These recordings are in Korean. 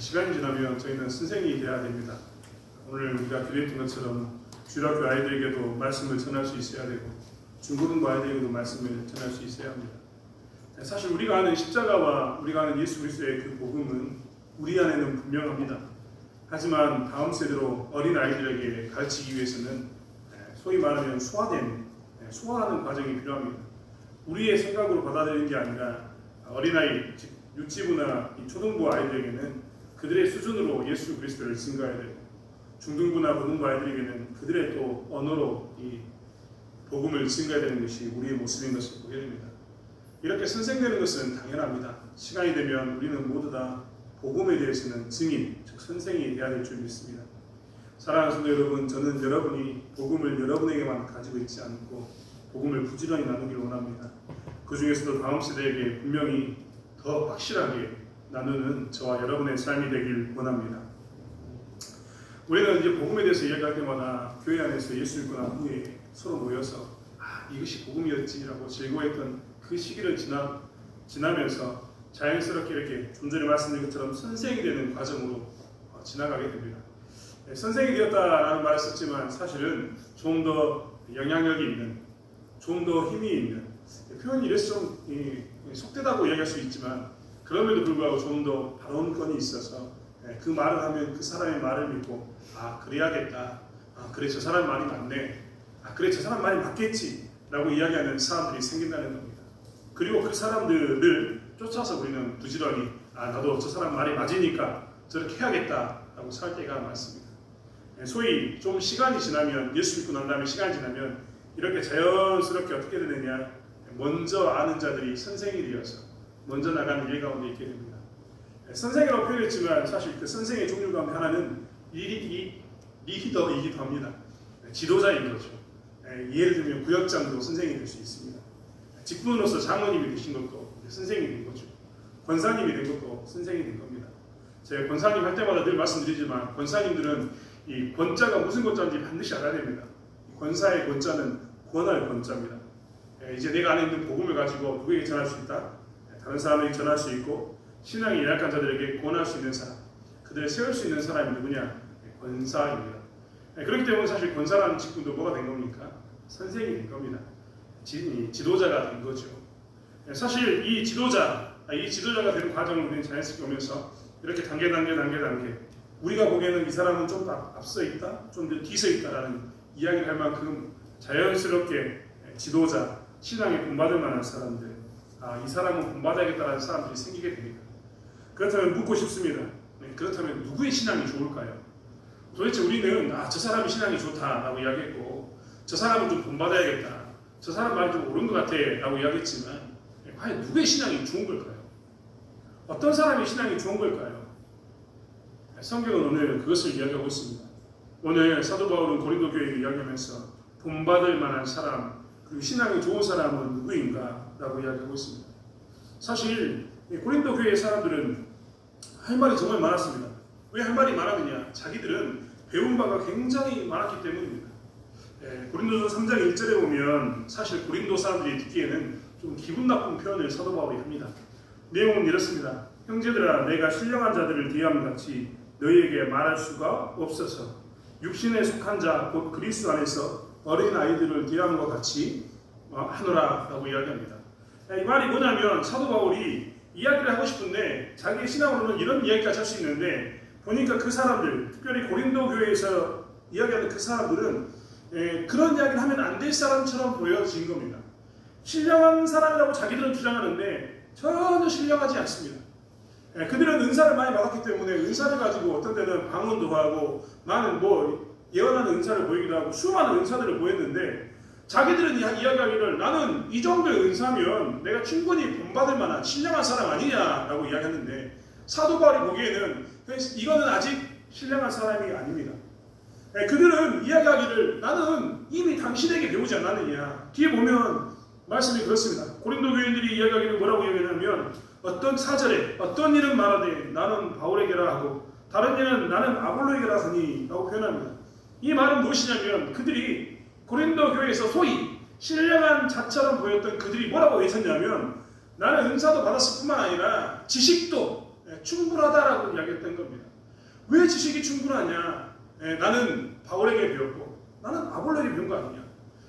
시간이 지나면 저희는 선생이 되어야 됩니다. 오늘 우리가 기도했던 것처럼 주일학교 아이들에게도 말씀을 전할 수 있어야 되고 중고등부 아이들에게도 말씀을 전할 수 있어야 합니다. 사실 우리가 아는 십자가와 우리가 아는 예수 그리스도의 그 복음은 우리 안에는 분명합니다. 하지만 다음 세대로 어린 아이들에게 가르치기 위해서는 소위 말하면 소화하는 과정이 필요합니다. 우리의 생각으로 받아들이는 게 아니라 어린아이, 즉 유치부나 초등부 아이들에게는 그들의 수준으로 예수 그리스도를 증거해야 되고 중등부나 고등부 아이들에게는 그들의 또 언어로 이 복음을 증거해야 되는 것이 우리의 모습인 것을 보게 됩니다. 이렇게 선생되는 것은 당연합니다. 시간이 되면 우리는 모두 다 복음에 대해서는 증인, 즉 선생이 되어야 될 줄 믿습니다. 사랑하는 성도 여러분, 저는 여러분이 복음을 여러분에게만 가지고 있지 않고 복음을 부지런히 나누기를 원합니다. 그 중에서도 다음 세대에게 분명히 더 확실하게 나누는 저와 여러분의 삶이 되길 원합니다. 우리는 이제 복음에 대해서 이야기할 때마다 교회 안에서 예수 믿고 난 후에 서로 모여서 이것이 복음이었지라고 즐거워했던 그 시기를 지나면서 자연스럽게 이렇게 좀 전에 말씀드린 것처럼 선생이 되는 과정으로 지나가게 됩니다. 선생이 되었다라는 말을 썼지만 사실은 좀 더 영향력이 있는, 좀 더 힘이 있는, 표현이 이래서 좀 속되다고 이야기할 수 있지만 그럼에도 불구하고 좀 더 발언권이 있어서 그 말을 하면 그 사람의 말을 믿고 그래야겠다, 그래 저 사람 말이 맞네, 그래 저 사람 말이 맞겠지 라고 이야기하는 사람들이 생긴다는 겁니다. 그리고 그 사람들을 쫓아서 우리는 부지런히 나도 저 사람 말이 맞으니까 저렇게 해야겠다 라고 살 때가 많습니다. 소위 좀 시간이 지나면, 예수 믿고 난 다음에 시간이 지나면 이렇게 자연스럽게 어떻게 되느냐, 먼저 아는 자들이 선생이 되어서 먼저 나가는 일 가운데 있게 됩니다. 선생이라고 표현했지만 사실 그 선생의 종류 가운데 하나는 리더이기도 합니다. 지도자인 거죠. 예를 들면 구역장도 선생이 될 수 있습니다. 직분으로서 장로님이 되신 것도 선생이 된 거죠. 권사님이 된 것도 선생이 된 겁니다. 제가 권사님 할 때마다 늘 말씀드리지만 권사님들은 이 권자가 무슨 권자인지 반드시 알아야 됩니다. 권사의 권자는 권할 권자입니다. 이제 내가 안에 있는 복음을 가지고 누구에게 전할 수 있다? 다른 사람에게 전할 수 있고 신앙이 연약한 자들에게 권할 수 있는 사람, 그들을 세울 수 있는 사람이 누구냐? 권사입니다. 그렇기 때문에 사실 권사라는 직분도 뭐가 된 겁니까? 선생이 된 겁니다. 지도자가 된 거죠. 사실 이 지도자가 되는 과정을 우리는 자연스럽게 오면서 이렇게 단계 우리가 보기에는 이 사람은 좀 더 앞서 있다, 좀 더 뒤서 있다라는 이야기를 할 만큼 자연스럽게 지도자, 신앙에 본받을 만한 사람들, 이 사람은 본받아야겠다라는 사람들이 생기게 됩니다. 그렇다면 묻고 싶습니다. 그렇다면 누구의 신앙이 좋을까요? 도대체 우리는 저 사람이 신앙이 좋다라고 이야기했고 저 사람은 좀 본받아야겠다, 저 사람 말이 좀 옳은 것 같아 라고 이야기했지만 과연 누구의 신앙이 좋은 걸까요? 어떤 사람의 신앙이 좋은 걸까요? 성경은 오늘 그것을 이야기하고 있습니다. 오늘 사도 바울은 고린도 교회를 이야기하면서 본받을 만한 사람, 그리고 신앙이 좋은 사람은 누구인가 라고 이야기하고 있습니다. 사실 고린도 교회의 사람들은 할 말이 정말 많았습니다. 왜 할 말이 많았느냐? 자기들은 배운 바가 굉장히 많았기 때문입니다. 고린도서 3장 1절에 보면 사실 고린도 사람들이 듣기에는 좀 기분 나쁜 표현을 사도 바울이 합니다. 내용은 이렇습니다. 형제들아, 내가 신령한 자들을 대함 같이 너희에게 말할 수가 없어서 육신에 속한 자 곧 그리스도 안에서 어린 아이들을 대함과 같이 하노라 라고 이야기합니다. 이 말이 뭐냐면 사도 바울이 이야기를 하고 싶은데 자기의 신앙으로는 이런 이야기까지 할 수 있는데 보니까 그 사람들, 특별히 고린도 교회에서 이야기하는 그 사람들은 그런 이야기를 하면 안 될 사람처럼 보여진 겁니다. 신령한 사람이라고 자기들은 주장하는데 전혀 신령하지 않습니다. 그들은 은사를 많이 받았기 때문에 은사를 가지고 어떤 때는 방언도 하고 많은 예언하는 은사를 보이기도 하고 수많은 은사들을 보였는데 자기들은 이야기하기를 나는 이 정도의 은사면 내가 충분히 본받을 만한 신령한 사람 아니냐라고 이야기했는데 사도 바울이 보기에는 이거는 아직 신령한 사람이 아닙니다. 그들은 이야기하기를 나는 이미 당신에게 배우지 않았느냐. 뒤에 보면 말씀이 그렇습니다. 고린도 교인들이 이야기하기를 뭐라고 이야기하냐면 어떤 사절에 어떤 일은 말하되 나는 바울에게라 하고 다른 일은 나는 아볼로에게라 하니 라고 표현합니다. 이 말은 무엇이냐면 그들이 고린도 교회에서 소위 신령한 자처럼 보였던 그들이 뭐라고 외쳤냐면 나는 은사도 받았을 뿐만 아니라 지식도 충분하다라고 이야기했던 겁니다. 왜 지식이 충분하냐? 나는 바울에게 배웠고 나는 아볼로에게 배운 거 아니냐?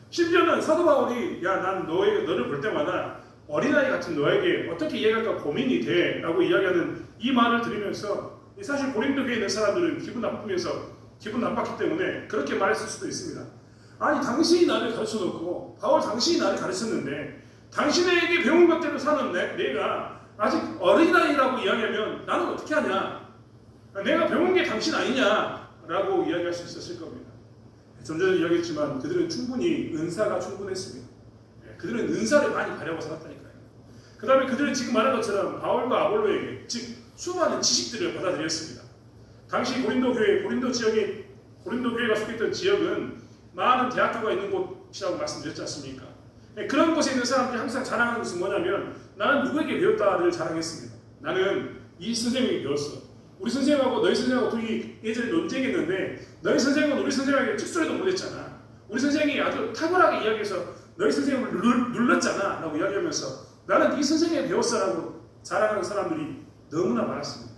심지어는 사도 바울이 야, 난 너를 볼 때마다 어린아이 같은 너에게 어떻게 이해할까 고민이 돼 라고 이야기하는 이 말을 들으면서 사실 고린도 교회에 있는 사람들은 기분 나빴기 때문에 그렇게 말했을 수도 있습니다. 아니 당신이 나를 가르쳐놓고 바울 당신이 나를 가르쳤는데 당신에게 배운 것대로 사는 내가 아직 어린아이라고 이야기하면 나는 어떻게 하냐? 내가 배운 게 당신 아니냐? 라고 이야기할 수 있었을 겁니다. 좀 전에 이야기했지만 그들은 충분히 은사가 충분했습니다. 그들은 은사를 많이 발휘하고 살았다니까요. 그 다음에 그들은 지금 말한 것처럼 바울과 아볼로에게 즉 수많은 지식들을 받아들였습니다. 당시 고린도 교회가 속했던 지역은 많은 대학교가 있는 곳이라고 말씀드렸지 않습니까? 그런 곳에 있는 사람들이 항상 자랑하는 것은 뭐냐면 나는 누구에게 배웠다를 자랑했습니다. 나는 이 선생님에게 배웠어. 우리 선생님하고 너희 선생님하고 둘이 예전에 논쟁했는데 너희 선생님은 우리 선생님에게 축소리도 못했잖아. 우리 선생님이 아주 탁월하게 이야기해서 너희 선생님을 눌렀잖아 라고 이야기하면서 나는 이 선생님에게 배웠어라고 자랑하는 사람들이 너무나 많았습니다.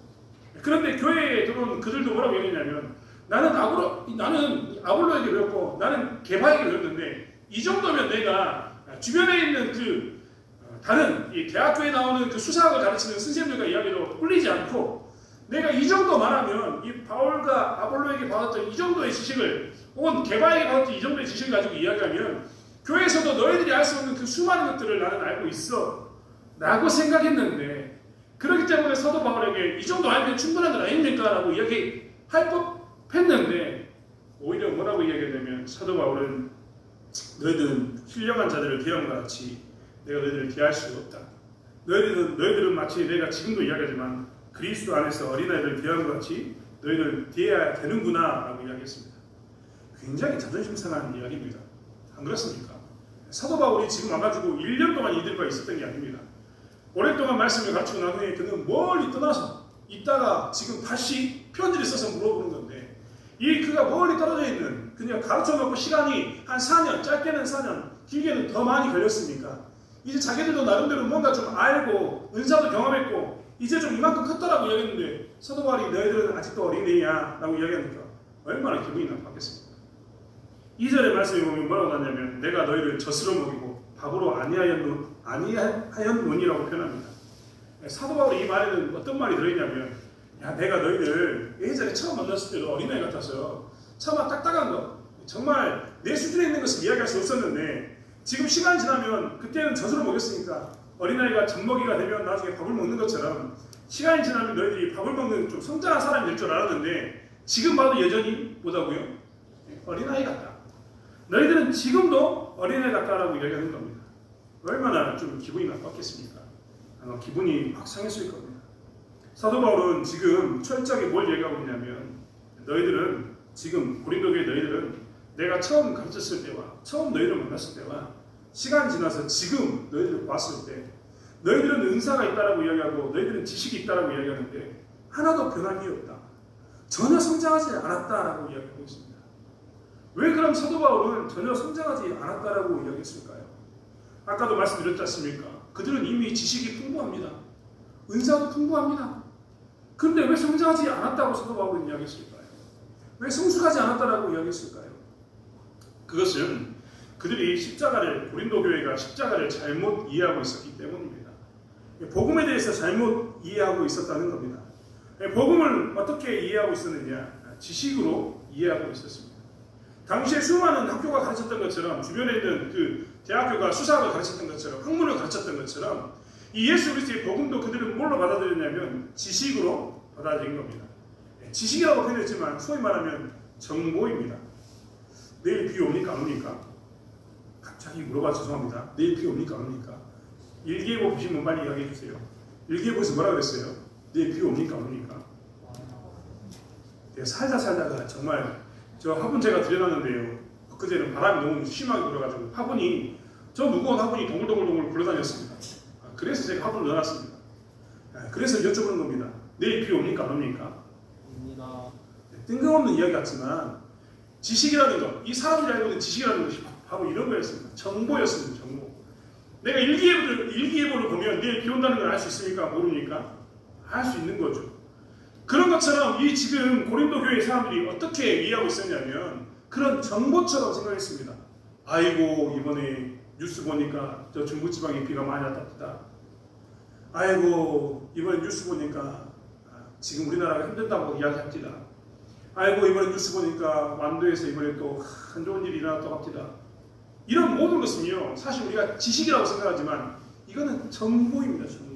그런데 교회에 들어온 그들도 뭐라고 얘기했냐면 나는 아볼로에게 배웠고 나는 게바에게 배웠는데 이 정도면 내가 주변에 있는 다른 이 대학교에 나오는 그 수사학을 가르치는 선생님들과 이야기로 꿀리지 않고 내가 이 정도 말하면 이 바울과 아볼로에게 받았던 이 정도의 지식을 혹은 게바에게 받았던 이 정도의 지식을 가지고 이야기하면 교회에서도 너희들이 알 수 없는 그 수많은 것들을 나는 알고 있어 라고 생각했는데 그렇기 때문에 사도 바울에게 이 정도 알면 충분한 것 아닙니까? 라고 이야기할 법했는데 오히려 뭐라고 이야기하냐면 사도 바울은 너희들은 훌륭한 자들을 대함과 같이 내가 너희들을 대할 수가 없다. 너희들은 마치 내가 지금도 이야기하지만 그리스도 안에서 어린아이들 대함과 같이 너희들 대해야 되는구나 라고 이야기했습니다. 굉장히 자존심 상한 이야기입니다. 안 그렇습니까? 사도 바울이 지금 와가지고 1년 동안 이들과 있었던 게 아닙니다. 오랫동안 말씀을 가르치고 난 후에 그는 멀리 떠나서 있다가 지금 다시 편지를 써서 물어보는 건데 그가 멀리 떨어져 있는 그냥 가르쳐놓고 시간이 한 4년, 짧게는 4년, 길게는 더 많이 걸렸으니까 이제 자기들도 나름대로 뭔가 좀 알고 은사도 경험했고 이제 좀 이만큼 컸다라고 이야기했는데 사도 바울이 너희들은 아직도 어린애야 라고 이야기하니까 얼마나 기분이 나빴겠습니까? 2절의 말씀에 보면 뭐라고 하냐면 내가 너희를 젖으로 먹이고 밥으로 아니하였노니라고 표현합니다. 사도 바울이 이 말에는 어떤 말이 들어있냐면 야 내가 너희들 예전에 처음 만났을 때도 어린아이 같아서 차마 딱딱한 거 정말 내 수준에 있는 것을 이야기할 수 없었는데 지금 시간이 지나면 그때는 젖으로 먹였으니까 어린아이가 젖먹이가 되면 나중에 밥을 먹는 것처럼 시간이 지나면 너희들이 밥을 먹는 좀 성장한 사람이 될 줄 알았는데 지금 봐도 여전히 뭐다고요? 어린아이 같다. 너희들은 지금도 어린아이 같다라고 이야기하는 겁니다. 얼마나 좀 기분이 나빴겠습니까? 아마 기분이 확 상했을 겁니다. 사도 바울은 지금 철저하게 뭘 얘기하고 있냐면 너희들은 지금 고린도교의 너희들은 내가 처음 가르쳤을 때와 처음 너희를 만났을 때와 시간이 지나서 지금 너희들을 봤을 때 너희들은 은사가 있다라고 이야기하고 너희들은 지식이 있다라고 이야기하는데 하나도 변한 게 없다. 전혀 성장하지 않았다라고 이야기하고 있습니다. 왜 그럼 사도 바울은 전혀 성장하지 않았다라고 이야기했을까요? 아까도 말씀드렸지 않습니까? 그들은 이미 지식이 풍부합니다. 은사도 풍부합니다. 그런데 왜 성장하지 않았다고 사도 바울은 이야기했을까요? 왜 성숙하지 않았다라고 이야기했을까요? 그것은 그들이 고린도 교회가 십자가를 잘못 이해하고 있었기 때문입니다. 복음에 대해서 잘못 이해하고 있었다는 겁니다. 복음을 어떻게 이해하고 있었느냐? 지식으로 이해하고 있었습니다. 당시에 수많은 학교가 가르쳤던 것처럼 주변에 있는 그 대학교가 수사학을 가르쳤던 것처럼 학문을 가르쳤던 것처럼 이 예수 그리스도의 복음도 그들은 뭘로 받아들였냐면 지식으로 받아들인 겁니다. 지식이라고 표현했지만 소위 말하면 정보입니다. 내일 비 옵니까 안 옵니까? 갑자기 물어봐 죄송합니다. 내일 비 옵니까 안 옵니까? 일기예보 보시면 빨리 이야기해 주세요. 일기예보에서 뭐라고 그랬어요? 내일 비 옵니까 안 옵니까? 내가 살다가 정말 저 화분 제가 들여놨는데요. 그제는 바람이 너무 심하게 불어가지고 화분이 저 무거운 화분이 동글동글 굴러다녔습니다. 그래서 제가 화분을 넣어놨습니다. 그래서 여쭤보는 겁니다. 내일 비 옵니까 안 옵니까? 옵니다. 뜬금없는 이야기 같지만 지식이라는 것, 이 사람들이 알고 있는 지식이라는 것이 바로 이런 거였습니다. 정보였습니다. 정보. 내가 일기예보를 보면 내일 비 온다는 걸 알 수 있습니까? 모릅니까? 할 수 있는 거죠. 그런 것처럼 이 지금 고린도 교회 사람들이 어떻게 이해하고 있었냐면 그런 정보처럼 생각했습니다. 아이고 이번에 뉴스 보니까 저 중부지방에 비가 많이 왔답니다. 아이고 이번에 뉴스 보니까 지금 우리나라가 힘든다고 이야기합니다. 아이고 이번에 뉴스 보니까 완도에서 이번에 또 안 좋은 일이 일어났다고 합니다. 이런 모든 것은요 사실 우리가 지식이라고 생각하지만 이거는 정보입니다. 정보.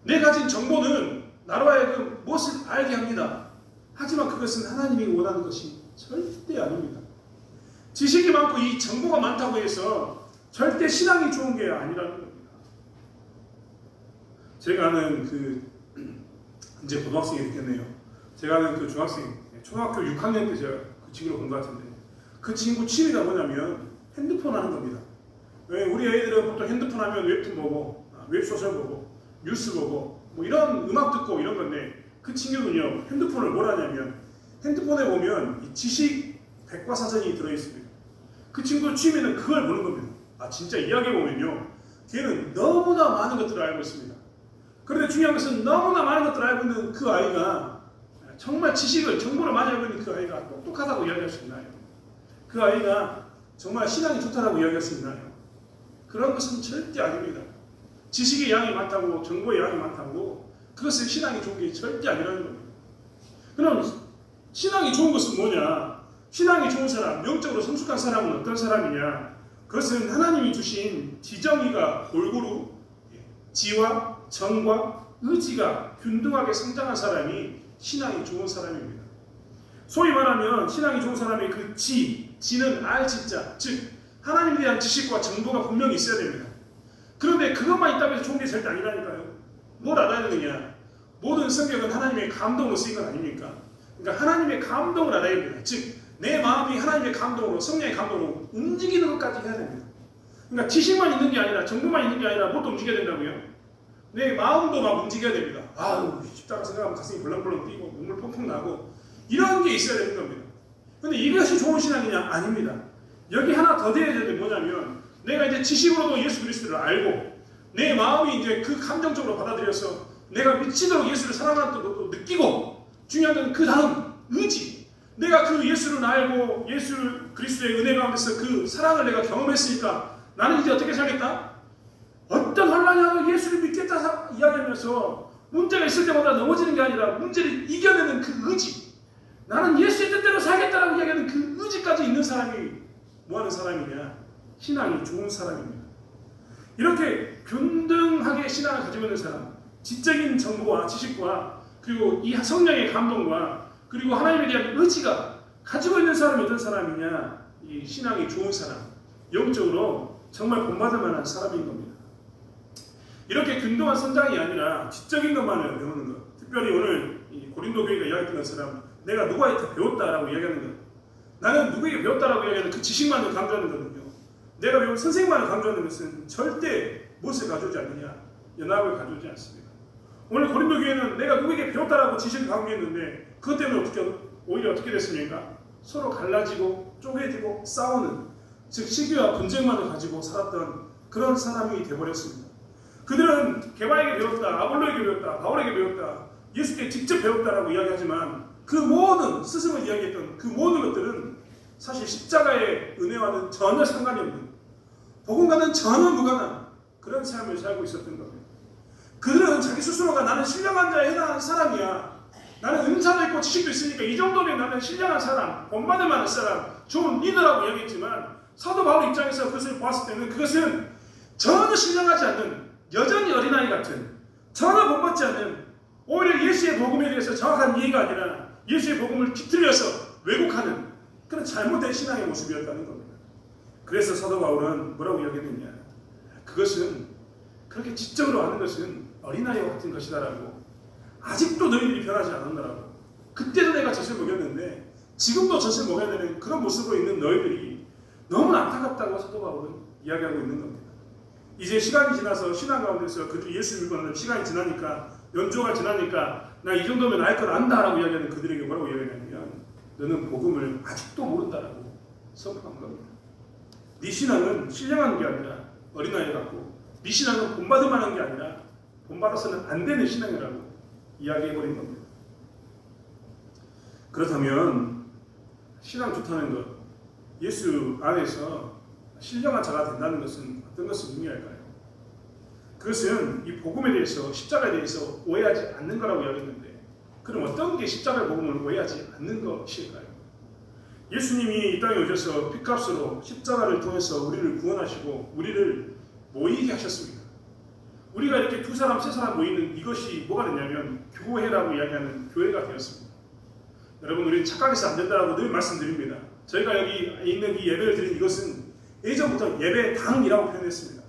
내 가진 정보는 나로 하여금 무엇을 알게 합니다. 하지만 그것은 하나님이 원하는 것이 절대 아닙니다. 지식이 많고 이 정보가 많다고 해서 절대 신앙이 좋은 게 아니라는 겁니다. 제가 아는 이제 고등학생이 됐겠네요. 제가 아는 그 중학생, 초등학교 6학년 때 제가 그 친구를 본 것 같은데 그 친구 취미가 뭐냐면 핸드폰 하는 겁니다. 왜 우리 애들은 보통 핸드폰 하면 웹툰 보고 웹소설 보고 뉴스 보고 뭐 이런 음악 듣고 이런 건데 그 친구는요 핸드폰을 뭘 하냐면 핸드폰에 보면 이 지식 백과사전이 들어있습니다. 그 친구 취미는 그걸 보는 겁니다. 진짜 이야기해 보면요 걔는 너무나 많은 것들을 알고 있습니다. 그런데 중요한 것은 너무나 많은 것들을 알고 있는 그 아이가 정말 지식을 정보를 많이 알고 있는 그 아이가 똑똑하다고 이야기할 수 있나요? 그 아이가 정말 신앙이 좋다라고 이야기할 수 있나요? 그런 것은 절대 아닙니다. 지식의 양이 많다고 정보의 양이 많다고 그것은 신앙이 좋은 게 절대 아니라는 겁니다. 그럼 신앙이 좋은 것은 뭐냐? 신앙이 좋은 사람, 영적으로 성숙한 사람은 어떤 사람이냐? 그것은 하나님이 주신 지정의가 골고루 지와 정과 의지가 균등하게 성장한 사람이 신앙이 좋은 사람입니다. 소위 말하면 신앙이 좋은 사람의 그 지는 알지자, 즉 하나님에 대한 지식과 정보가 분명히 있어야 됩니다. 그런데 그것만 있다고 해서 좋은 게 절대 아니라니까요. 뭘 알아야 되느냐? 모든 성경은 하나님의 감동으로 쓰인 건 아닙니까? 그러니까 하나님의 감동을 알아야 됩니다. 즉 내 마음이 하나님의 감동으로 성령의 감동으로 움직이는 것까지 해야 됩니다. 그러니까 지식만 있는 게 아니라 정보만 있는 게 아니라 뭣도 움직여야 된다고요? 내 마음도 막 움직여야 됩니다. 십자가 생각하면 가슴이 벌렁벌렁 뛰고 눈물 펑펑 나고 이런 게 있어야 되는 겁니다. 그런데 이것이 좋은 신앙이냐? 아닙니다. 여기 하나 더 돼야 되는 게 뭐냐면 내가 이제 지식으로도 예수 그리스도를 알고 내 마음이 이제 그 감정적으로 받아들여서 내가 미치도록 예수를 사랑하는 것도 느끼고 중요한 건 그 다음 의지. 내가 그 예수를 알고 예수 그리스도의 은혜 가운데서 그 사랑을 내가 경험했으니까 나는 이제 어떻게 살겠다? 어떤 혼란이 와도 예수를 믿겠다 이야기하면서 문제가 있을 때마다 넘어지는 게 아니라 문제를 이겨내는 그 의지. 나는 예수의 뜻대로 살겠다라고 이야기하는 그 의지까지 있는 사람이 뭐하는 사람이냐? 신앙이 좋은 사람입니다. 이렇게 균등하게 신앙을 가지고 있는 사람, 지적인 정보와 지식과 그리고 이 성령의 감동과 그리고 하나님에 대한 의지가 가지고 있는 사람이 어떤 사람이냐? 이 신앙이 좋은 사람, 영적으로 정말 본받을 만한 사람인 겁니다. 이렇게 균등한 성장이 아니라 지적인 것만을 배우는 것. 특별히 오늘 이 고린도 교회가 이야기했던 것처럼 내가 누구한테 배웠다라고 이야기하는 것. 나는 누구에게 배웠다라고 이야기하는 그 지식만을 강조하는 거거든요. 내가 배운 선생만을 강조하는 것은 절대 무엇을 가져오지 않느냐? 연합을 가져오지 않습니다. 오늘 고린도 교회는 내가 누구에게 배웠다라고 지식을 강조했는데 그것 때문에 오히려 어떻게 됐습니까? 서로 갈라지고 쪼개지고 싸우는 즉 시기와 분쟁만을 가지고 살았던 그런 사람이 되어버렸습니다. 그들은 게바에게 배웠다, 아볼로에게 배웠다, 바울에게 배웠다, 예수께 직접 배웠다라고 이야기하지만 그 모든 스승을 이야기했던 그 모든 것들은 사실 십자가의 은혜와는 전혀 상관이 없는 복음과는 전혀 무관한 그런 삶을 살고 있었던 겁니다. 그들은 자기 스스로가 나는 신령한 자에 해당하는 사람이야. 나는 은사도 있고 지식도 있으니까 이 정도면 나는 신령한 사람, 본받을 만한 사람, 좋은 리더라고 이야기했지만 사도 바울 입장에서 그것을 보았을 때는 그것은 전혀 신령하지 않는 여전히 어린아이 같은 전혀 본받지 않는 오히려 예수의 복음에 대해서 정확한 이해가 아니라 예수의 복음을 뒤틀려서 왜곡하는 그런 잘못된 신앙의 모습이었다는 겁니다. 그래서 사도 바울은 뭐라고 이야기했느냐? 그것은 그렇게 지적으로 하는 것은 어린아이와 같은 것이다라고 아직도 너희들이 변하지 않았다라고 그때도 내가 젖을 먹였는데 지금도 젖을 먹여야 되는 그런 모습으로 있는 너희들이 너무나 안타깝다고 사도 바울은 이야기하고 있는 겁니다. 이제 시간이 지나서 신앙 가운데서 그들이 예수 믿고 나면 시간이 지나니까 연조가 지나니까 나 이 정도면 알 걸 안다라고 이야기하는 그들에게 뭐라고 이야기하냐면 너는 복음을 아직도 모른다라고 선포한 겁니다. 네 신앙은 신령한 게 아니라 어린아이 같고 네 신앙은 본받을 만한 게 아니라 본받아서는 안 되는 신앙이라고 이야기해버린 겁니다. 그렇다면 신앙 좋다는 것, 예수 안에서 신령한 자가 된다는 것은 어떤 것을 의미할까요? 그것은 이 복음에 대해서, 십자가에 대해서 오해하지 않는 거라고 이야기했는데, 그럼 어떤 게 십자가의 복음을 오해하지 않는 것일까요? 예수님이 이 땅에 오셔서 핏값으로 십자가를 통해서 우리를 구원하시고 우리를 모이게 하셨습니다. 우리가 이렇게 두 사람, 세 사람 모이는 이것이 뭐가 됐냐면 교회라고 이야기하는 교회가 되었습니다. 여러분, 우리는 착각해서 안 된다고 늘 말씀드립니다. 저희가 여기 있는 이 예배를 드린 이것은 예전부터 예배당이라고 표현했습니다.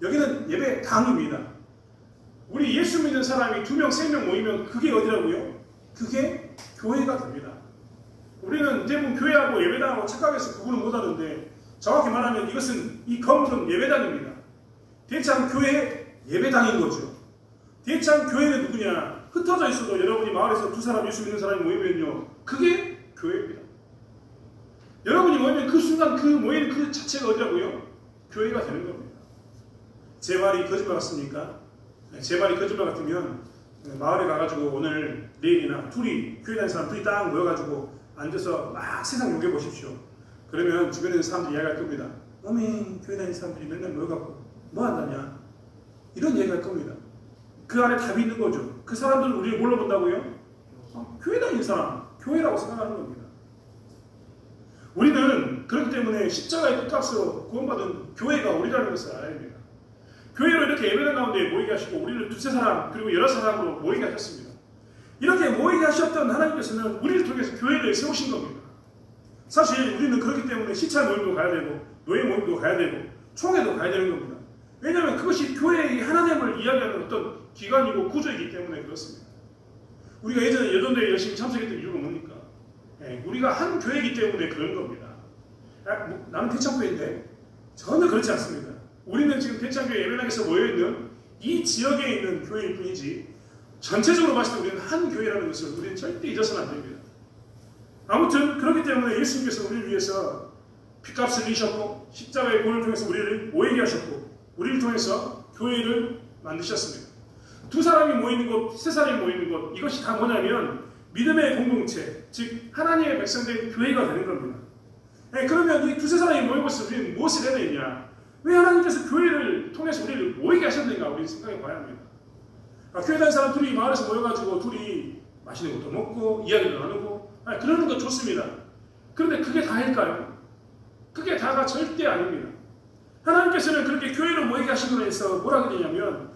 여기는 예배당입니다. 우리 예수 믿는 사람이 2명, 3명 모이면 그게 어디라고요? 그게 교회가 됩니다. 우리는 대부분 교회하고 예배당하고 착각해서 구분을 못하는데, 정확히 말하면 이것은, 이 건물은 예배당입니다. 대창 교회 예배당인 거죠. 대창 교회는 누구냐? 흩어져 있어도 여러분이 마을에서 2사람 예수 믿는 사람이 모이면요, 그게 교회입니다. 여러분이 모이면 그 순간 그 모이는 그 자체가 어디라고요? 교회가 되는 겁니다. 제 말이 거짓말 같습니까? 제 말이 거짓말 같으면 마을에 가가지고 오늘 내일이나 둘이, 교회 다니는 사람 둘이 딱 모여가지고 앉아서 막 세상 욕해 보십시오. 그러면 주변에 있는 사람들이 이야기할 겁니다. 어메, 교회 다니는 사람들이 맨날 모여갖고 뭐 한다냐? 이런 얘기할 겁니다. 그 안에 답이 있는 거죠. 그 사람들은 우리를 뭘로 본다고요? 교회 다니는 사람, 교회라고 생각하는 겁니다. 우리는 그렇기 때문에 십자가의 핏값으로 구원받은 교회가 우리라는 것을 알아야 됩니다. 교회로 이렇게 예배당 가운데 모이게 하시고 우리를 2-3사람 그리고 여러 사람으로 모이게 하셨습니다. 이렇게 모이게 하셨던 하나님께서는 우리를 통해서 교회를 세우신 겁니다. 사실 우리는 그렇기 때문에 시찰 모임도 가야 되고 노예 모임도 가야 되고 총회도 가야 되는 겁니다. 왜냐하면 그것이 교회의 하나님을 이야기하는 어떤 기관이고 구조이기 때문에 그렇습니다. 우리가 예전에 여전대회 열심히 참석했던 이유가 뭡니까? 우리가 한 교회이기 때문에 그런 겁니다. 나는 대창교회인데 전혀 그렇지 않습니다. 우리는 지금 대창교회 예배당에서 모여있는 이 지역에 있는 교회일 뿐이지, 전체적으로 봤을 때 우리는 한 교회라는 것을 우리는 절대 잊어서는 안 됩니다. 아무튼 그렇기 때문에 예수님께서 우리를 위해서 핏값을 흘리셨고 십자가의 구원을 통해서 우리를 모이게 하셨고 우리를 통해서 교회를 만드셨습니다. 2사람이 모이는 곳, 3사람이 모이는 곳, 이것이 다 뭐냐면 믿음의 공동체, 즉 하나님의 백성된 교회가 되는 겁니다. 그러면 이 2-3사람이 모인 것을 우리는 무엇을 해야 되느냐? 왜 하나님께서 교회를 통해서 우리를 모이게 하셨는가? 우리는 생각해 봐야 합니다. 교회 다니는 사람 둘이 마을에서 모여가지고 둘이 맛있는 것도 먹고 이야기도 나누고 그러는 거 좋습니다. 그런데 그게 다일까요? 그게 다가 절대 아닙니다. 하나님께서는 그렇게 교회로 모이게 하심으로 해서 뭐라고 되냐면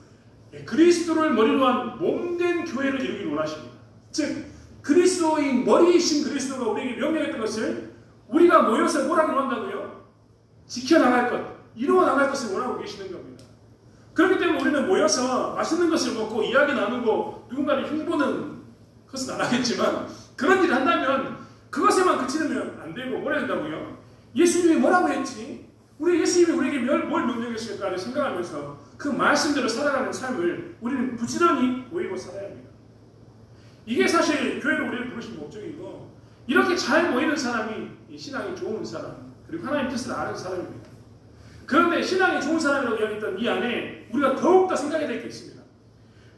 그리스도를 머리로 한 몸된 교회를 이루기를 원하십니다. 즉 그리스도인 머리이신 그리스도가 우리에게 명령했던 것을 우리가 모여서 뭐라고 한다고요? 지켜나갈 것, 이루어나갈 것을 원하고 계시는 겁니다. 그렇기 때문에 우리는 모여서 맛있는 것을 먹고 이야기 나누고 누군가를 흉보는 것은 안 하겠지만 그런 일을 한다면 그것에만 그치면 안 되고 뭐라 한다고요? 예수님이 뭐라고 했지? 우리 예수님이 우리에게 뭘 명령했을까를 생각하면서 그 말씀대로 살아가는 삶을 우리는 부지런히 보이고 살아야 합니다. 이게 사실 교회로 우리를 부르신 목적이고, 이렇게 잘 모이는 사람이 신앙이 좋은 사람, 그리고 하나님 뜻을 아는 사람입니다. 그런데 신앙이 좋은 사람이라고 이야기했던 이 안에 우리가 더욱더 생각해야 될 게 있습니다.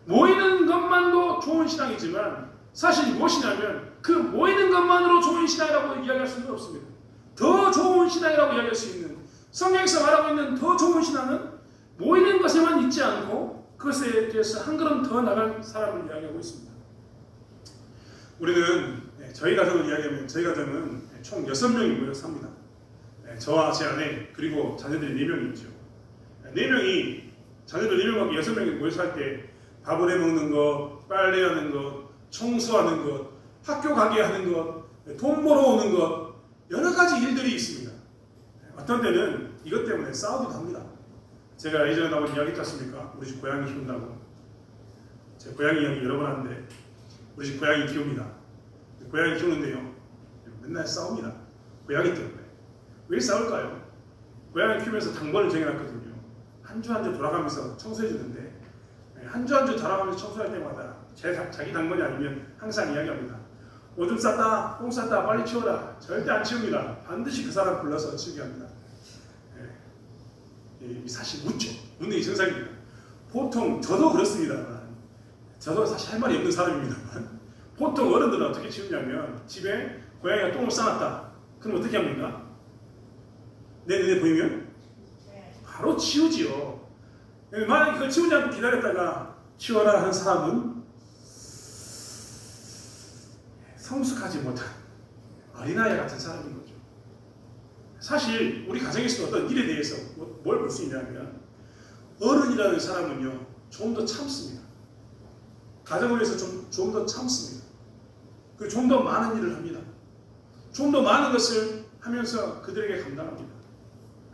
모이는 것만도 좋은 신앙이지만 사실 무엇이냐면 그 모이는 것만으로 좋은 신앙이라고 이야기할 수는 없습니다. 더 좋은 신앙이라고 이야기할 수 있는, 성경에서 말하고 있는 더 좋은 신앙은 모이는 것에만 있지 않고 그것에 대해서 한 걸음 더 나간 사람을 이야기하고 있습니다. 우리는 저희 가족을 이야기하면 저희 가족은 총 6명이 모여 삽니다. 저와 제 아내 그리고 자녀들이 4명이 있죠. 4명이, 자녀들 4명하고 6명이 모여 살 때 밥을 해먹는 것, 빨래하는 것, 청소하는 것, 학교 가게 하는 것, 돈 벌어오는 것, 여러 가지 일들이 있습니다. 어떤 때는 이것 때문에 싸우기도 합니다. 제가 예전에 나온 이야기 있지 않습니까? 우리 집 고양이 키운다고. 제가 고양이 이야기 여러 번 하는데 우리 집 고양이 키웁니다. 고양이 키우는데요, 맨날 싸웁니다. 고양이 때문에. 왜 싸울까요? 고양이 키우면서 당번을 정해놨거든요. 한 주 한 주 돌아가면서 청소해주는데 한 주 한 주 돌아가면서 청소할 때마다 자기 당번이 아니면 항상 이야기합니다. 오줌 쌌다, 똥 쌌다, 빨리 치워라. 절대 안 치웁니다. 반드시 그 사람 불러서 치우게 합니다. 사실 묻죠. 묻는 게 정상입니다. 보통 저도 그렇습니다만, 저도 사실 할 말이 없는 사람입니다만, 보통 어른들은 어떻게 치우냐면 집에 고양이가 똥을 싸놨다. 그럼 어떻게 합니까? 내 눈에 보이면 바로 치우지요. 만약에 그걸 치우지 않고 기다렸다가 치워라 하는 사람은 성숙하지 못한 어린아이 같은 사람인 거죠. 사실 우리 가정에서 어떤 일에 대해서 뭘 볼 수 있냐면, 어른이라는 사람은요 좀 더 참습니다. 가정을 위해서 좀 더 참습니다. 그리고 좀 더 많은 일을 합니다. 좀 더 많은 것을 하면서 그들에게 감당합니다.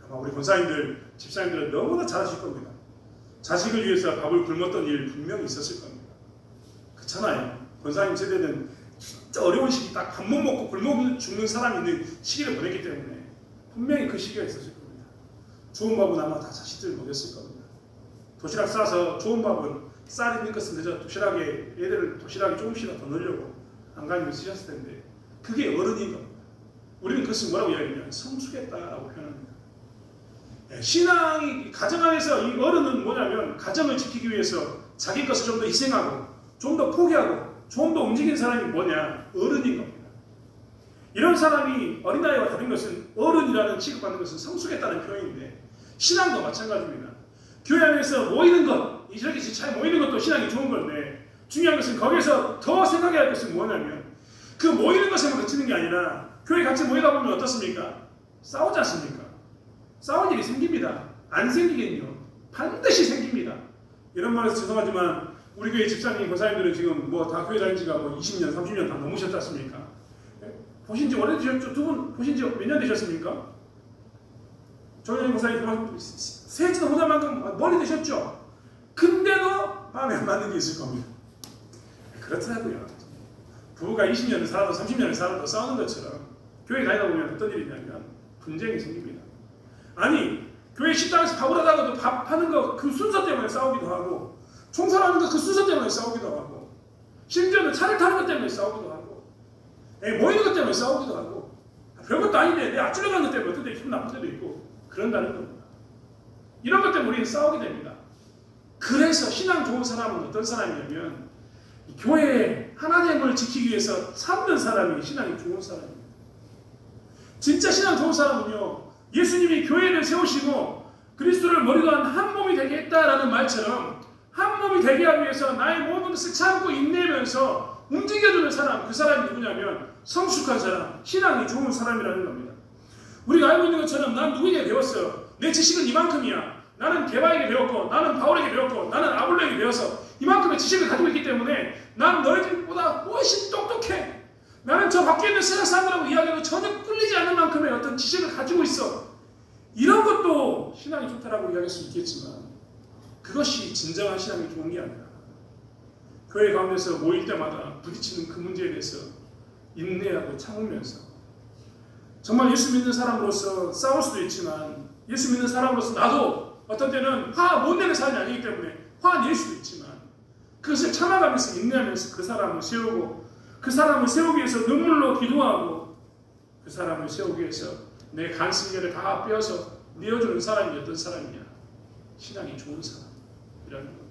아마 우리 권사님들, 집사님들은 너무나 잘하실 겁니다. 자식을 위해서 밥을 굶었던 일 분명히 있었을 겁니다. 그렇잖아요. 권사님 세대는 진짜 어려운 시기, 딱 밥 못 먹고 굶어 죽는 사람이 있는 시기를 보냈기 때문에 분명히 그 시기가 있었을 겁니다. 좋은 밥은 아마 다 자식들 먹였을 겁니다. 도시락 싸서 좋은 밥은 쌀 있는 것은 늦어 도시락에 애들을 도시락에 조금씩이라도 더 넣으려고 안간힘을 쓰셨을 텐데, 그게 어른인 겁니다. 우리는 그것을 뭐라고 이야기하냐면 성숙했다라고 표현합니다. 신앙이 가정 안에서 이 어른은 뭐냐면, 가정을 지키기 위해서 자기 것을 좀 더 희생하고 좀 더 포기하고 좀 더 움직인 사람이 뭐냐? 어른인 겁니다. 이런 사람이 어린아이와 다른 것은, 어른이라는 취급받는 것은 성숙했다는 표현인데, 신앙도 마찬가지입니다. 교회 안에서 모이는 것, 이렇게 잘 모이는 것도 신앙이 좋은 건데, 중요한 것은 거기에서 더 생각해야 할 것은 뭐냐면, 그 모이는 것에만 그치는 게 아니라 교회 같이 모이다 보면 어떻습니까? 싸우지 않습니까? 싸울 일이 생깁니다. 안 생기겠뇨? 반드시 생깁니다. 이런 말해서 죄송하지만 우리 교회 집사님, 권사님들은 지금 뭐 다 교회 다닌 지가 뭐 20년, 30년 다 넘으셨지 않습니까? 보신 지 오래되셨죠? 두 분 보신 지 몇 년 되셨습니까? 조현영 권사님 세지도 못할 멀리 되셨죠? 근데도 마음에 안 맞는 게 있을 겁니다. 그렇더라고요. 부부가 20년을 살아도 30년을 살아도 싸우는 것처럼 교회 다니다 보면 어떤 일이 있냐면 분쟁이 생깁니다. 아니, 교회 식당에서 밥을 하다가도 밥 하는 거 그 순서 때문에 싸우기도 하고, 청소하는 거 그 순서 때문에 싸우기도 하고, 심지어는 차를 타는 것 때문에 싸우기도 하고, 모이는 것 때문에 싸우기도 하고, 별것도 아닌데 내 앞질러 가는 것 때문에 어떤 때 기분 나쁠 때도 있고 그런다는 겁니다. 이런 것 때문에 우리는 싸우게 됩니다. 그래서 신앙 좋은 사람은 어떤 사람이냐면, 교회의 하나님을 지키기 위해서 참는 사람이 신앙이 좋은 사람입니다. 진짜 신앙 좋은 사람은요, 예수님이 교회를 세우시고 그리스도를 머리로 한 몸이 되게 했다라는 말처럼 한 몸이 되게 하기 위해서 나의 모든 것을 참고 인내하면서 움직여주는 사람, 그 사람이 누구냐면 성숙한 사람, 신앙이 좋은 사람이라는 겁니다. 우리가 알고 있는 것처럼 난 누구에게 배웠어요. 내 지식은 이만큼이야. 나는 게바에게 배웠고, 나는 바울에게 배웠고, 나는 아볼로에게 배워서 이만큼의 지식을 가지고 있기 때문에 난 너희들보다 훨씬 똑똑해. 나는 저 밖에 있는 세상 사람들하고 이야기해도 전혀 끌리지 않는 만큼의 어떤 지식을 가지고 있어. 이런 것도 신앙이 좋다라고 이야기할 수 있겠지만, 그것이 진정한 신앙이 좋은 게 아니라 교회 가운데서 모일 때마다 부딪히는 그 문제에 대해서 인내하고 참으면서, 정말 예수 믿는 사람으로서 싸울 수도 있지만, 예수 믿는 사람으로서 나도 어떤 때는 화 못 내는 사람이 아니기 때문에 화 낼 수도 있지만, 그것을 참아가면서 인내하면서 그 사람을 세우고, 그 사람을 세우기 위해서 눈물로 기도하고, 그 사람을 세우기 위해서 내 간승결을 다 빼어서 내어주는 사람이 어떤 사람이냐? 신앙이 좋은 사람이라는 겁니다.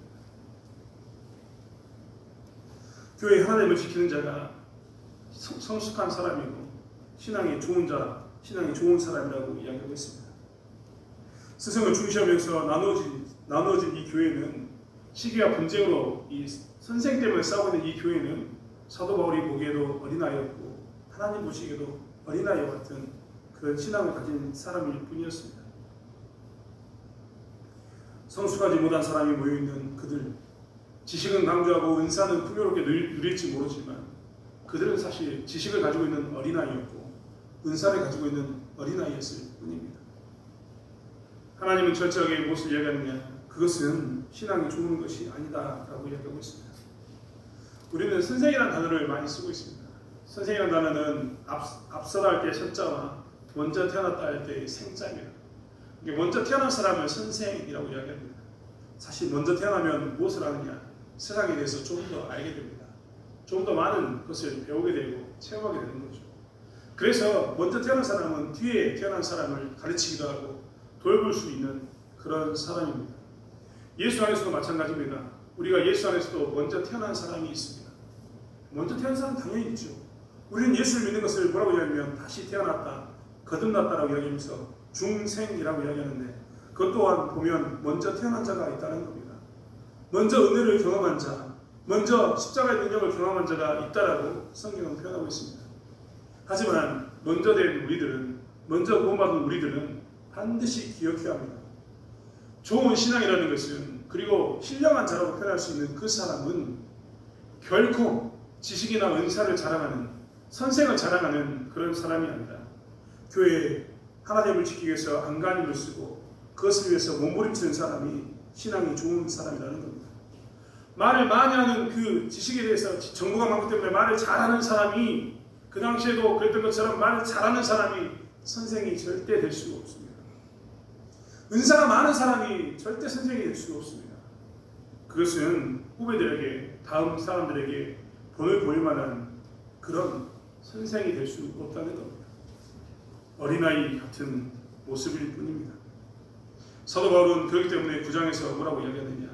교회 하나님을 지키는 자가 성숙한 사람이고 신앙이 좋은 자, 신앙이 좋은 사람이라고 이야기하고 있습니다. 스승을 중시하면서 나누어진 이 교회는, 시기와 분쟁으로 이 선생 때문에 싸우고 있는 이 교회는 사도 바울이 보기에도 어린아이였고 하나님 보시기에도 어린아이와 같은 그런 신앙을 가진 사람일 뿐이었습니다. 성숙하지 못한 사람이 모여있는 그들, 지식은 강조하고 은사는 풍요롭게 누릴지 모르지만 그들은 사실 지식을 가지고 있는 어린아이였고 은사를 가지고 있는 어린아이였을 뿐입니다. 하나님은 철저하게 무엇을 이야기하느냐? 그것은 신앙이 좋은 것이 아니다 라고 이야기하고 있습니다. 우리는 선생이라는 단어를 많이 쓰고 있습니다. 선생이라는 단어는 앞서다 할 때 선자와 먼저 태어났다 할 때의 생자입니다. 먼저 태어난 사람을 선생이라고 이야기합니다. 사실 먼저 태어나면 무엇을 하느냐? 세상에 대해서 좀 더 알게 됩니다. 좀 더 많은 것을 배우게 되고 체험하게 되는 거죠. 그래서 먼저 태어난 사람은 뒤에 태어난 사람을 가르치기도 하고 돌볼 수 있는 그런 사람입니다. 예수 안에서도 마찬가지입니다. 우리가 예수 안에서도 먼저 태어난 사람이 있습니다. 먼저 태어난 사람은 당연히 있죠. 우리는 예수를 믿는 것을 뭐라고 이야기하면 다시 태어났다, 거듭났다라고 이야기하면서 중생이라고 이야기하는데, 그것 또한 보면 먼저 태어난 자가 있다는 겁니다. 먼저 은혜를 경험한 자, 먼저 십자가의 능력을 경험한 자가 있다라고 성경은 표현하고 있습니다. 하지만 먼저 된 우리들은, 먼저 구원받은 우리들은 반드시 기억해야 합니다. 좋은 신앙이라는 것은, 그리고 신령한 자라고 표현할 수 있는 그 사람은 결코 지식이나 은사를 자랑하는, 선생을 자랑하는 그런 사람이 아니라 교회에 하나님을 지키기 위해서 안간힘을 쓰고 그것을 위해서 몸부림치는 사람이 신앙이 좋은 사람이라는 겁니다. 말을 많이 하는 그 지식에 대해서 정보가 많기 때문에 말을 잘하는 사람이, 그 당시에도 그랬던 것처럼 말을 잘하는 사람이 선생이 절대 될 수가 없습니다. 은사가 많은 사람이 절대 선생이 될 수가 없습니다. 그것은 후배들에게, 다음 사람들에게 본을 보일 만한 그런 선생이 될 수 없다는 겁니다. 어린아이 같은 모습일 뿐입니다. 사도 바울은 그렇기 때문에 9장에서 뭐라고 이야기하느냐,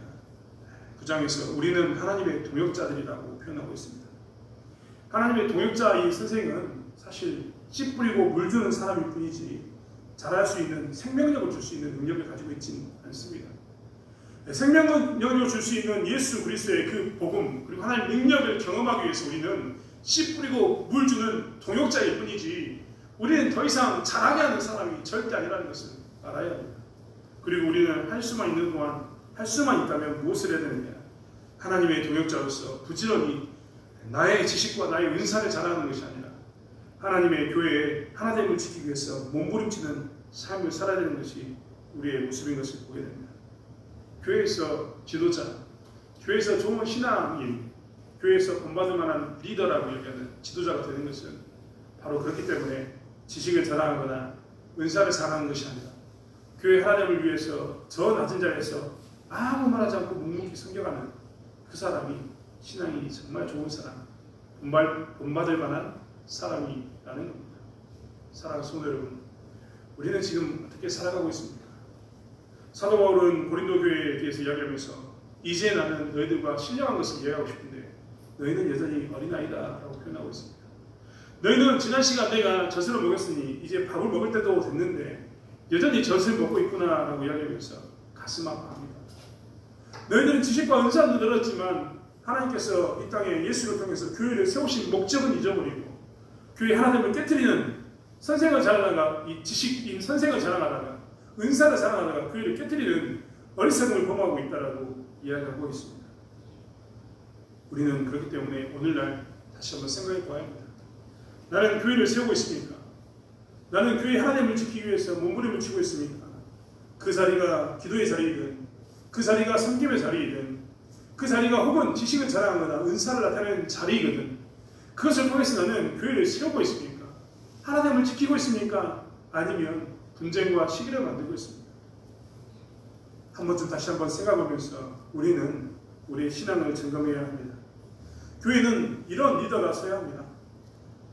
9장에서 우리는 하나님의 동역자들이라고 표현하고 있습니다. 하나님의 동역자 이 선생은 사실 씨 뿌리고 물 주는 사람일 뿐이지 잘할 수 있는, 생명력을 줄 수 있는 능력을 가지고 있지는 않습니다. 생명력을 줄 수 있는 예수 그리스도의 그 복음, 그리고 하나님의 능력을 경험하기 위해서 우리는 씨 뿌리고 물 주는 동역자일 뿐이지, 우리는 더 이상 잘하게 하는 사람이 절대 아니라는 것을 알아야 합니다. 그리고 우리는 할 수만 있는 동안, 할 수만 있다면 무엇을 해야 되느냐, 하나님의 동역자로서 부지런히 나의 지식과 나의 은사를 자랑하는 것이 아니라 하나님의 교회에 하나됨을 지키기 위해서 몸부림치는 삶을 살아야 되는 것이 우리의 모습인 것을 보게 됩니다. 교회에서 지도자, 교회에서 좋은 신앙인, 교회에서 본받을 만한 리더라고 얘기하는 지도자가 되는 것은 바로 그렇기 때문에 지식을 자랑하거나 은사를 자랑하는 것이 아니라 교회 하나님을 위해서 저 낮은 자리에서 아무 말하지 않고 묵묵히 섬겨가는 그 사람이 신앙이 정말 좋은 사람, 본받을 만한 사람이라는 겁니다. 사랑하는 성도 여러분, 우리는 지금 어떻게 살아가고 있습니까? 사도 바울은 고린도 교회에 대해서 이야기하면서 이제 나는 너희들과 신령한 것을 이야기하고 싶은데 너희는 여전히 어린아이다 라고 표현하고 있습니다. 너희는 지난 시간 내가 젖을 먹였으니 이제 밥을 먹을 때도 됐는데 여전히 젖을 먹고 있구나 라고 이야기하면서 가슴 아파합니다. 너희들은 지식과 은사도 늘었지만 하나님께서 이 땅에 예수를 통해서 교회를 세우신 목적은 잊어버리고 교회 하나님을 깨트리는 선생을 자랑하다가, 이 지식인 선생을 자랑하다가, 은사를 자랑하다가 교회를 깨트리는 어리석음을 범하고 있다라고 이야기하고 있습니다. 우리는 그렇기 때문에 오늘날 다시 한번 생각해 봐야 합니다. 나는 교회를 세우고 있습니까? 나는 교회 하나님을 지키기 위해서 몸부림을 치고 있습니까? 그 자리가 기도의 자리이든, 그 자리가 섬김의 자리이든, 그 자리가 혹은 지식을 자랑하거나 은사를 나타내는 자리이거든, 그것을 통해서 나는 교회를 세우고 있습니까? 하나님을 지키고 있습니까? 아니면 분쟁과 시기를 만들고 있습니까? 한 번쯤 다시 한번 생각하면서 우리는 우리의 신앙을 점검해야 합니다. 교회는 이런 리더가 서야 합니다.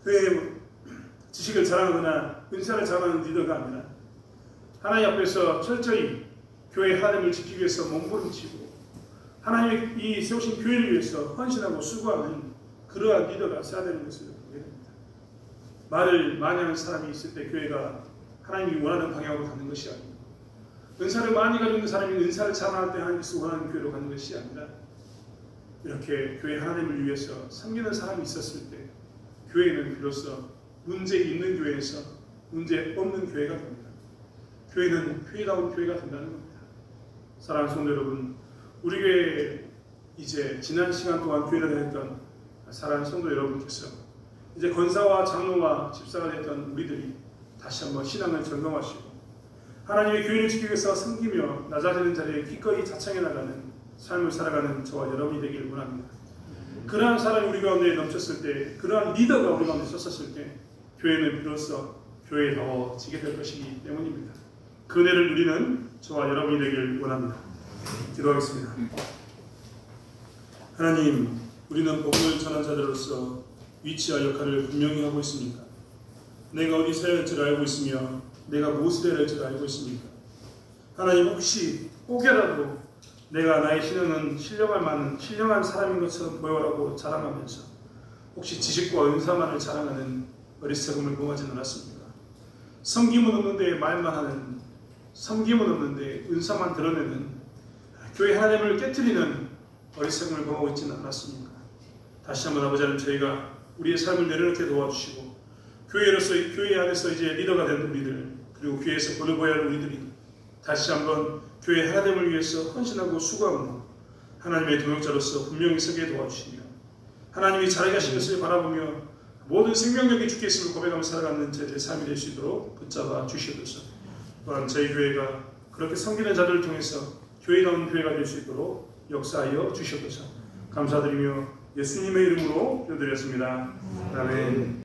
교회의 지식을 자랑하거나 은사를 자랑하는 리더가 아니라 하나님 앞에서 철저히 교회 하나님을 지키기 위해서 몸부림치고 하나님이 세우신 교회를 위해서 헌신하고 수고하는 그러한 리더가 서야 되는 것을 보게 됩니다. 말을 많이 하는 사람이 있을 때 교회가 하나님이 원하는 방향으로 가는 것이 아니고, 은사를 많이 가지고 있는 사람이 은사를 자랑할 때 하나님께서 원하는 교회로 가는 것이 아니라, 이렇게 교회 하나님을 위해서 섬기는 사람이 있었을 때 교회는 비로소 문제 있는 교회에서 문제 없는 교회가 됩니다. 교회는 회다운 교회가 된다는 겁니다. 사랑하는 성도 여러분, 우리 교회에 이제 지난 시간 동안 교회를 다녔던 사랑하는 성도 여러분께서 이제 권사와 장로와 집사가 됐던 우리들이 다시 한번 신앙을 점검하시고 하나님의 교회를 지키기 위해서 섬기며 낮아지는 자리에 기꺼이 자청해 나가는 삶을 살아가는 저와 여러분이 되기를 원합니다. 그러한 사람이 우리 가운데 넘쳤을 때, 그러한 리더가 우리 가운데 섰었을 때 교회는 비로소 교회다워지게 될 것이기 때문입니다. 그 은혜를 누리는 저와 여러분이 되기를 원합니다. 기도하겠습니다. 하나님, 우리는 복음을 전한 자들로서 위치와 역할을 분명히 하고 있습니까? 내가 어디 서야 할지를 알고 있으며 내가 무엇을 해야 할지를 알고 있습니까? 하나님, 혹시 혹여라도 내가 나의 신앙은 신령할 만한 신령한 사람인 것처럼 보여라고 자랑하면서 혹시 지식과 은사만을 자랑하는 어리석음을 범하지는 않았습니다. 섬김은 없는데 말만 하는, 섬김은 없는데 은사만 드러내는 교회 하나님을 깨트리는 어리석음을 범하고 있지는 않았습니까? 다시 한번 아버지 하나님, 저희가 우리의 삶을 내려놓게 도와주시고 교회로서, 교회 안에서 이제 리더가 된 우리들, 그리고 교회에서 보내보야 할 우리들이 다시 한번 교회 하나님을 위해서 헌신하고 수고하며 하나님의 동역자로서 분명히 서게 도와주시며 하나님이 자라게 하신 것을 바라보며 모든 생명력이 주께 있음을 고백하며 살아가는 저희들의 삶이 될 수 있도록 붙잡아 주시옵소서. 또한 저희 교회가 그렇게 섬기는 자들을 통해서 교회다운 교회가 될 수 있도록 역사하여 주시옵소서. 감사드리며 예수님의 이름으로 기도드렸습니다. 아멘.